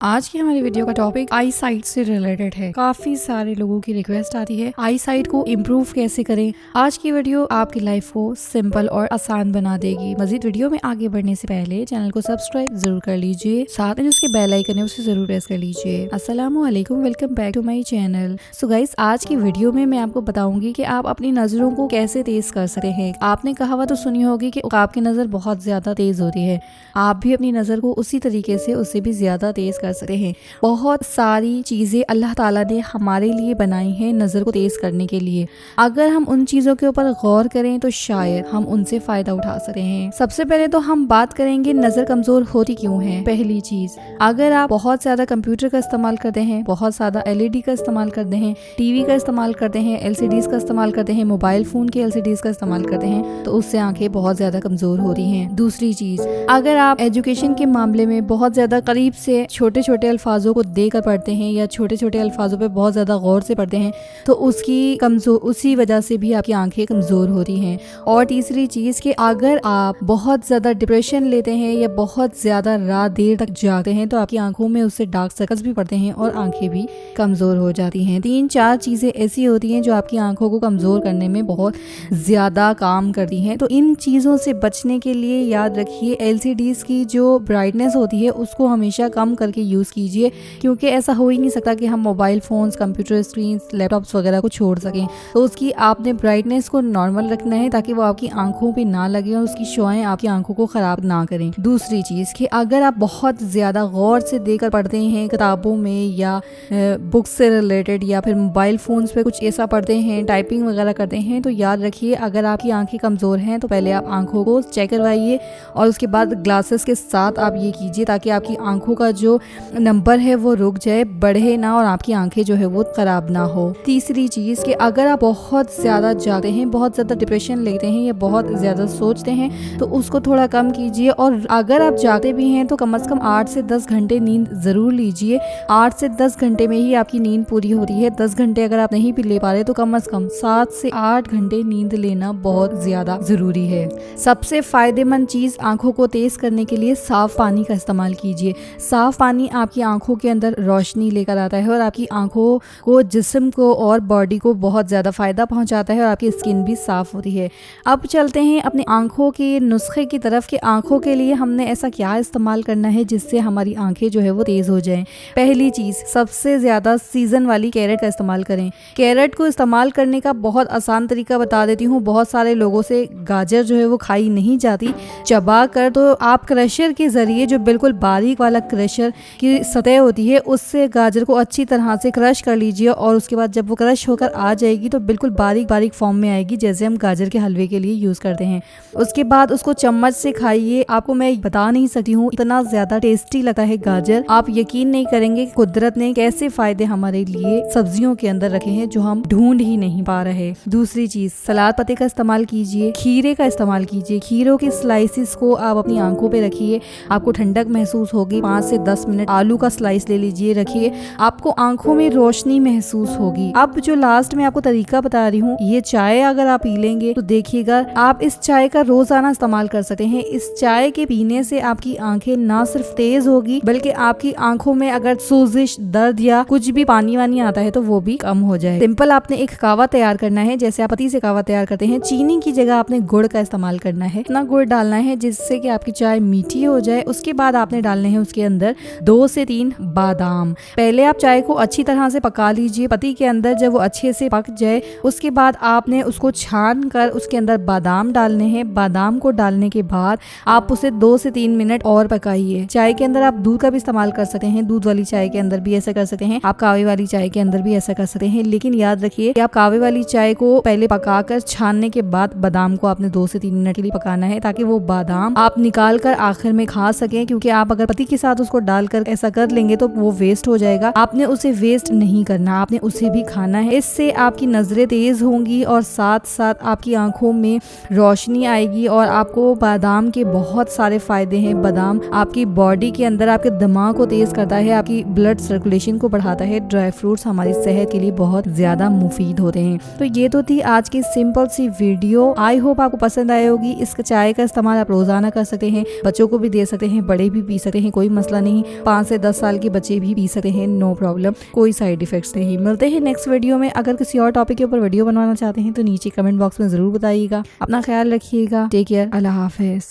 आज की हमारी वीडियो का टॉपिक आई साइट से रिलेटेड है। काफी सारे लोगों की रिक्वेस्ट आती है आई साइट को इम्प्रूव कैसे करें। आज की वीडियो आपकी लाइफ को सिंपल और आसान बना देगी। मजीद वीडियो में आगे बढ़ने से पहले चैनल को सब्सक्राइब जरूर कर लीजिए, साथ में उसके बेल आइकन है उसे जरूर प्रेस कर लीजिए। अस्सलामु अलैकुम, welcome back to my channel. So guys, आज की वीडियो में मैं आपको बताऊंगी कि आप अपनी नजरों को कैसे तेज कर सकते हैं। आपने कहावत तो सुनी होगी कि आपकी नजर बहुत ज्यादा तेज होती है। आप भी अपनी नजर को उसी तरीके से उससे भी ज्यादा तेज कर सकते हैं। बहुत सारी चीजें अल्लाह ताला ने हमारे लिए बनाई हैं नजर को तेज करने के लिए। अगर हम उन चीजों के ऊपर गौर करें तो शायद हम उनसे फायदा उठा सकते हैं। सबसे पहले तो हम बात करेंगे नजर कमजोर होती क्यों है। पहली चीज, अगर आप बहुत ज्यादा कंप्यूटर का इस्तेमाल करते हैं, बहुत ज्यादा एलईडी का इस्तेमाल करते हैं, टीवी का इस्तेमाल करते हैं, एलसीडीज का इस्तेमाल करते हैं, मोबाइल फोन के एलसीडीज का इस्तेमाल करते हैं, तो उससे आंखें बहुत ज्यादा कमजोर होती हैं। दूसरी चीज, अगर आप एजुकेशन के मामले में बहुत ज्यादा करीब से छोटे छोटे अल्फाजों को देकर पढ़ते हैं या छोटे छोटे अल्फाजों पे बहुत ज्यादा गौर से पढ़ते हैं, तो उसी वजह से भी आपकी आंखें कमजोर होती हैं। और तीसरी चीज कि अगर आप बहुत ज्यादा डिप्रेशन लेते हैं या बहुत ज्यादा रात देर तक जागते हैं, तो आपकी आंखों में उससे डार्क सर्कल्स भी पड़ते हैं और आंखें भी कमजोर हो जाती हैं। 3-4 चीजें ऐसी होती हैं जो आपकी आंखों को कमजोर करने में बहुत ज्यादा काम करती हैं। तो इन चीजों से बचने के लिए याद रखिए, एलसीडीज की जो ब्राइटनेस होती है उसको हमेशा कम करके यूज कीजिए, क्योंकि ऐसा हो ही नहीं सकता कि हम mobile phones, computer screen, laptops वगैरह को छोड़ सकें। तो उसकी आपने ब्राइटनेस को नॉर्मल रखना है ताकि वो आपकी आंखों पे ना लगे और उसकी शुआएं आपकी आंखों को खराब ना करें। दूसरी चीज कि अगर आप बहुत ज्यादा गौर से देकर पढ़ते हैं किताबों में या बुक्स से रिलेटेड या फिर मोबाइल फोन्स पे कुछ ऐसा पढ़ते हैं, टाइपिंग वगैरह करते हैं, तो याद रखिए अगर आपकी आंखें कमजोर हैं तो पहले आप आंखों को चेक करवाइए और उसके बाद ग्लासेस के साथ आप ये कीजिए ताकि आपकी आंखों का जो नंबर है वो रुक जाए, बढ़े ना और आपकी आंखें जो है वो खराब ना हो। तीसरी चीज कि अगर आप बहुत ज्यादा जागते हैं, बहुत ज्यादा डिप्रेशन लेते हैं या बहुत ज्यादा सोचते हैं, तो उसको थोड़ा कम कीजिए। और अगर आप जागते भी हैं तो कम से कम 8 से 10 घंटे नींद जरूर लीजिए। 8 से 10 घंटे में ही आपकी नींद पूरी होती है। 10 घंटे अगर आप नहीं भी ले पा रहे तो कम से कम 7 से 8 घंटे नींद लेना बहुत ज्यादा जरूरी है। सबसे फायदेमंद चीज आंखों को तेज करने के लिए साफ पानी का इस्तेमाल कीजिए। साफ पानी आपकी आंखों के अंदर रोशनी लेकर आता है और आपकी आंखों को, जिस्म को और बॉडी को बहुत ज्यादा फायदा पहुंचाता है और आपकी स्किन भी साफ होती है। अब चलते हैं अपनी आंखों के नुस्खे की तरफ कि आंखों के लिए हमने ऐसा क्या इस्तेमाल करना है जिससे हमारी आंखें जो है वो तेज हो जाएं। पहली चीज, सबसे ज्यादा सीजन वाली कैरेट का इस्तेमाल करें। कैरेट को इस्तेमाल करने का बहुत आसान तरीका बता देती हूँ। बहुत सारे लोगों से गाजर जो है वो खाई नहीं जाती चबा कर, तो आप क्रशर के जरिए, जो बिल्कुल बारीक वाला क्रशर की सतह होती है, उससे गाजर को अच्छी तरह से क्रश कर लीजिए और उसके बाद जब वो क्रश होकर आ जाएगी तो बिल्कुल बारीक बारीक फॉर्म में आएगी, जैसे हम गाजर के हलवे के लिए यूज करते हैं। उसके बाद उसको चम्मच से खाइए। आपको मैं बता नहीं सकती हूँ, इतना ज्यादा टेस्टी लगता है गाजर। आप यकीन नहीं करेंगे कुदरत ने कैसे फायदे हमारे लिए सब्जियों के अंदर रखे हैं जो हम ढूंढ ही नहीं पा रहे। दूसरी चीज, सलाद पत्ते का इस्तेमाल कीजिए, खीरे का इस्तेमाल कीजिए। खीरों के स्लाइसिस को आप अपनी आंखों पे रखिए, आपको ठंडक महसूस होगी। 5 से 10 मिनट आलू का स्लाइस ले लीजिए, रखिए, आपको आंखों में रोशनी महसूस होगी। अब जो लास्ट में आपको तरीका बता रही हूँ, ये चाय अगर आप पी लेंगे तो देखिएगा आप इस चाय का रोजाना इस्तेमाल कर सकते हैं। इस चाय के पीने से आपकी आंखें ना सिर्फ तेज होगी बल्कि आपकी आंखों में अगर सोजिश, दर्द या कुछ भी पानी वानी आता है तो वो भी कम हो जाए। सिंपल आपने एक कावा तैयार करना है, जैसे आप पत्ती से कावा तैयार करते हैं। चीनी की जगह आपने गुड़ का इस्तेमाल करना है। इतना गुड़ डालना है जिससे कि आपकी चाय मीठी हो जाए। उसके बाद आपने डालने हैं उसके अंदर 2 से 3 बादाम। पहले आप चाय को अच्छी तरह से पका लीजिए पत्ती के अंदर। जब वो अच्छे से पक जाए उसके बाद आपने उसको छान कर उसके अंदर बादाम डालने हैं। बादाम को डालने के बाद आप उसे 2 से 3 मिनट और पकाइए। चाय के अंदर आप दूध का भी इस्तेमाल कर सकते हैं। दूध वाली चाय के अंदर भी ऐसा कर सकते हैं, आप कावे वाली चाय के अंदर भी ऐसा कर सकते हैं। लेकिन याद रखिए कि आप कावे वाली चाय को पहले पकाकर छानने के बाद बादाम को आपने 2 से 3 मिनट के लिए पकाना है ताकि वो बादाम आप निकाल कर आखिर में खा सकें, क्योंकि आप अगर पत्ती के साथ उसको डालकर ऐसा कर लेंगे तो वो वेस्ट हो जाएगा। आपने उसे वेस्ट नहीं करना, आपने उसे भी खाना है। इससे आपकी नजरें तेज होंगी और साथ साथ आपकी आंखों में रोशनी आएगी और आपको बादाम के बहुत सारे फायदे हैं। बादाम आपकी बॉडी के अंदर आपके दिमाग को तेज करता है, आपकी ब्लड सर्कुलेशन को बढ़ाता है। ड्राई फ्रूट्स हमारी सेहत के लिए बहुत ज्यादा मुफीद होते हैं। तो ये तो थी आज की सिंपल सी वीडियो। आई होप आपको पसंद आई होगी। इस चाय का इस्तेमाल आप रोजाना कर सकते हैं, बच्चों को भी दे सकते हैं, बड़े भी पी सकते हैं, कोई मसला नहीं। 5 से 10 साल के बच्चे भी पी सकते हैं, नो प्रॉब्लम, कोई साइड इफेक्ट्स नहीं। मिलते हैं नेक्स्ट वीडियो में। अगर किसी और टॉपिक के ऊपर वीडियो बनवाना चाहते हैं तो नीचे कमेंट बॉक्स में जरूर बताइएगा। अपना ख्याल रखिएगा। Take care. अल्लाह हाफिज।